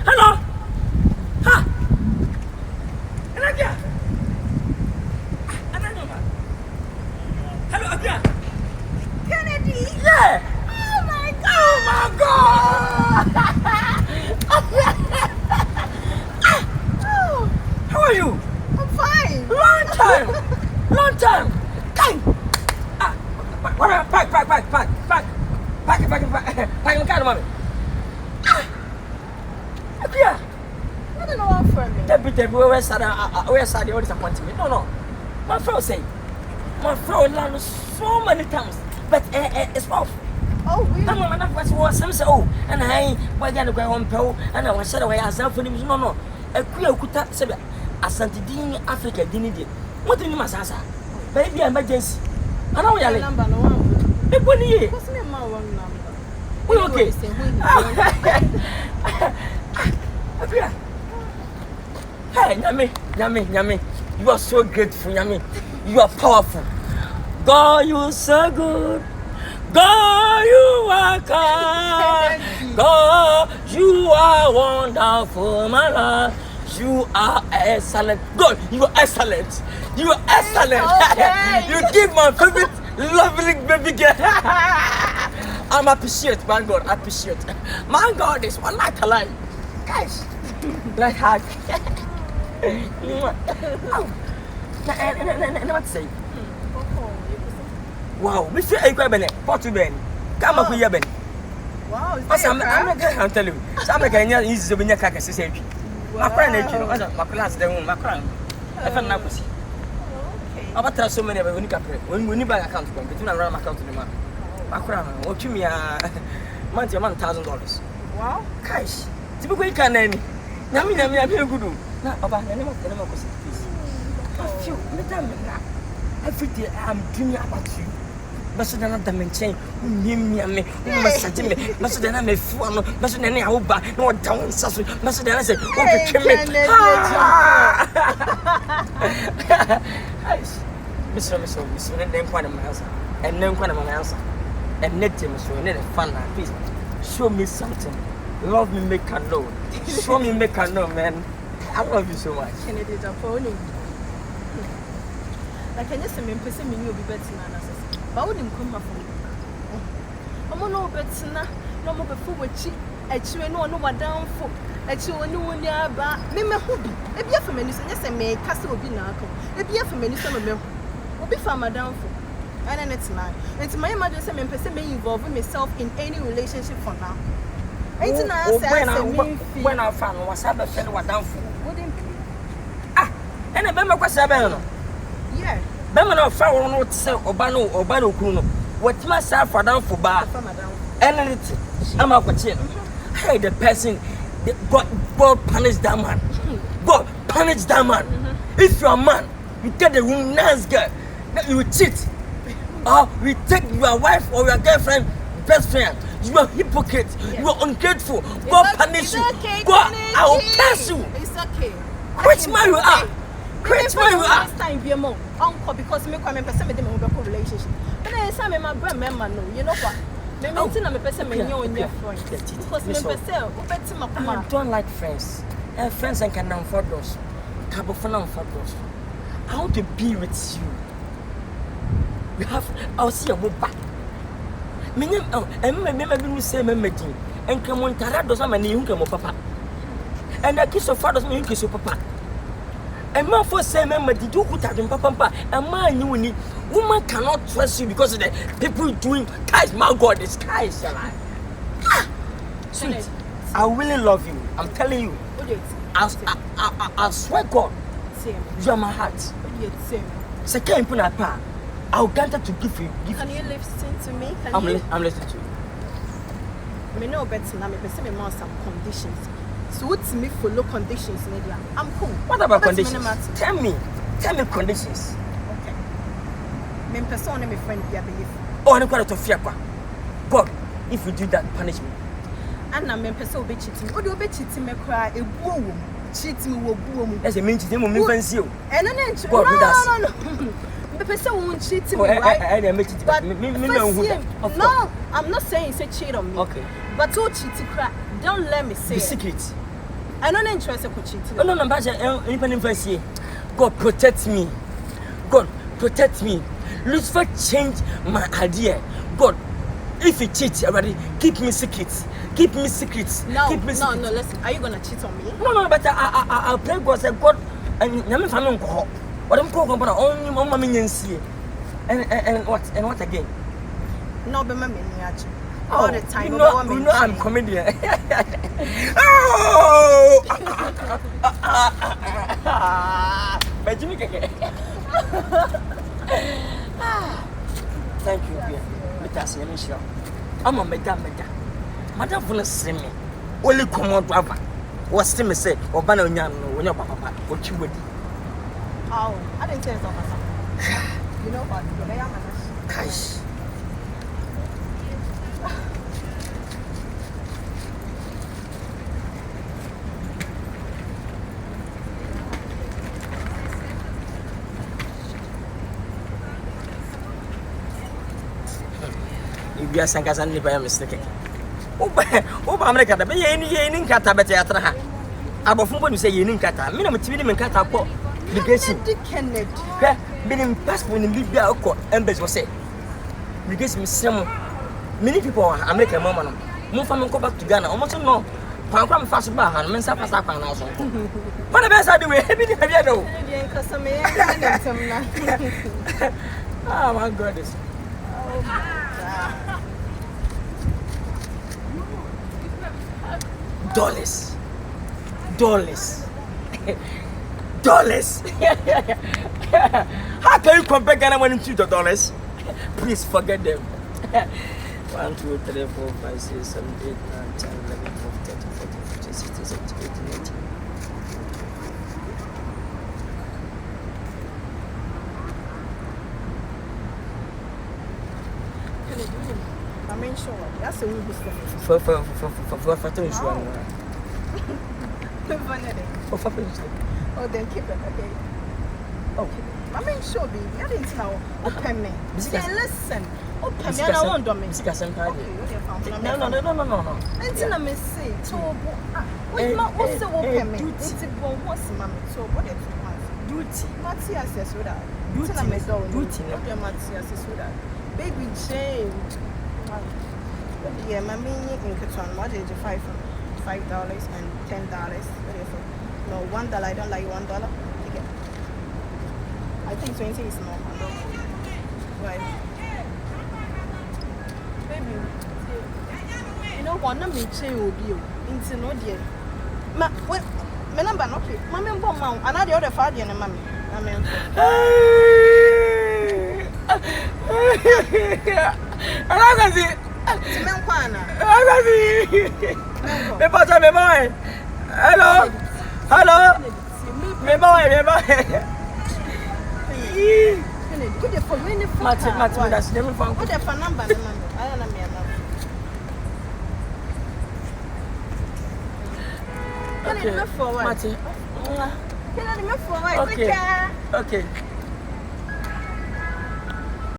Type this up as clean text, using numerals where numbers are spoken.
Hello. Ha. Anakia. Hello, Akia. Kennedy. Yeah. Oh my God. Oh my God. Oh, How are you? I'm fine. Long time. Time. Ah, pack. Pack your car, mommy. Akia. I don't know what for me. Deputy, where's Sadia? What disappointed me? No. My friend say, my friend landed so many times, but it's off. Oh, really? I'm not what some say. Oh, and I going to go on pill, and I was said away as for him. No. A queer could say, Asantidini Africa didn't it. What do you must answer? Baby, emergency. I know your number. No one. Big one year. What's the name of my one number? We okay. Hey, Yami, you are so grateful, Yami. You are powerful. God, you are so good. God, you are kind. God, you are wonderful, my Lord. You are excellent. God, you are excellent. You are excellent. Okay. You give my favorite lovely baby girl. I'm appreciate, man. God, appreciate. Man, God is one night alive. Guys, like hug. What say? Wow, we see a crab in it. What you been? Come up with your ben. Wow, I'm not going to tell you. Some of the easy to be a caca. My friend, my class, the room, my crown. I found now. Okay. I'll tell so many of when we need buy account between around my account to the man. My crown, what you mean? Month $1,000. Wow. Cash. Typically, can any. Yami, I'm here good. Now, about the name of the name of every day I'm dreaming about you. But then I'm dimension. Me, must me. Must then I'm a fool. Must then I will buy no down. Must then I say, okay, kill me. Miss, and then quite a answer. And then quite a answer. And net him so in a fun. Please show me something. Love me, make her know. Show me, make her know, man. I love you so much. Kennedy, Japan. Like I just remember saying you'll be better than us. But wouldn't come up from I'm no better no more before which I no what down for a children when you are about me. If you have a minister, yes, I may cast will be now. If you have a minister, will be farmer down for. And then it's not. It's my emergency and person may involve myself in any relationship for now. When I found was have a fellow down for. Wouldn't and a member was a yeah. Bemano found not say Obano Kuno. What must have for down for bar? And it's I'm up with you. Hey, the person, God punish that man. God punish that man. If you're a man, you get the room nice girl, that you cheat. Or we take your wife or your girlfriend, best friend. You are hypocrite. You are ungrateful. God punish you. God, I will curse you. It's okay. Which man you are? Which man you are? Time be more uncle because me come and person with them on relationship. But I say my grandmama no, you know what? Me maintain am person me your friend. Because me person I don't like friends. And friends I can afford those. Cabo for now for those. I want to be with you. We have I'll see a book back. Me me say me medin. And come on tarado sama ni hunke mo papa. And the kiss of fathers me kiss of papa. And man for say member did you put at papa and man you need woman cannot trust you because of the people doing guys my God this guy is alive. Sweet, I really love you. I'm telling you. I swear God. You are my heart. Second put a pa. I'll grant to give you. Can you listen to me? I'm listening to you. Me know better now me person me want some conditions. So what's me follow conditions media? I'm cool. What about conditions? Tell me conditions. Okay. Me person me friend be believe. Oh, I'm going to fear God. If you do that, punish me. And na me person be cheating. What do be cheating me cry e buo wo. Cheat me wo buo mu. That's a mean cheating me fancy you. And then God with us. No. person won't cheat me, right? But no, I'm not saying say cheat on me. Okay. But to cheat, don't let me say the secret. I'm not interested in cheating. Oh, no, but independent first year. God protect me. God protect me. Lucifer change my idea. God, if you cheat already, keep me secrets. Keep me secrets. No, keep me secrets. No, listen. Are you gonna cheat on me? No, but I'll pray God. Say God, and I'm family call. What I'm calling about only mama see. And what again? No, but mommy, all the time. You know I'm comedian. Oh! But Jimmy, thank you, dear. I'm a madam. Madam will see me. Only come on, brother. What's the mistake? Or Banana, when your papa, what you would. Oh, I didn't say so. You know what? Gosh. If you are Sankasan, if I am mistaken. Oh, America, but you ain't cut a better at about whom you say you didn't cut a minimum to cut up. Because being passport in Libya or embassy was said. Because some many people are American woman. Move from go back to Ghana. Almost no. Pancram fast bar and men suffer also. What the best I do? Oh my goodness. Dollars. How can you compare Ghana money to the dollars? Please forget them. 1, 2, 3, 4, 5, 6, 7, 8, 9, 10, 11, 12, 13, 14, 15, 16, 17, 18, 19. I mean, sure. That's a win business. For Oh, then keep it, okay. Okay. I mean, sure, baby. I didn't know. Open me. Listen. Open me. I don't want to me. No. Until I may say, so what's not also open me? It's what's mammy. So what if you want? Duty. Matthias says with that. Duty. I may go. Duty. What your Matthias is with that. Baby Jane. Yeah, my mini in Katon, what is $5 and $10? No, $1. I don't like $1. I think 20 is normal. Right. Baby, you know what? I'm chain will be into no dear. My number, okay. Mammy, and I the other father and mammy. I mean, I can see. Hello. Me boy. Mate, that's never found. What if a number? I don't know. Okay. Okay.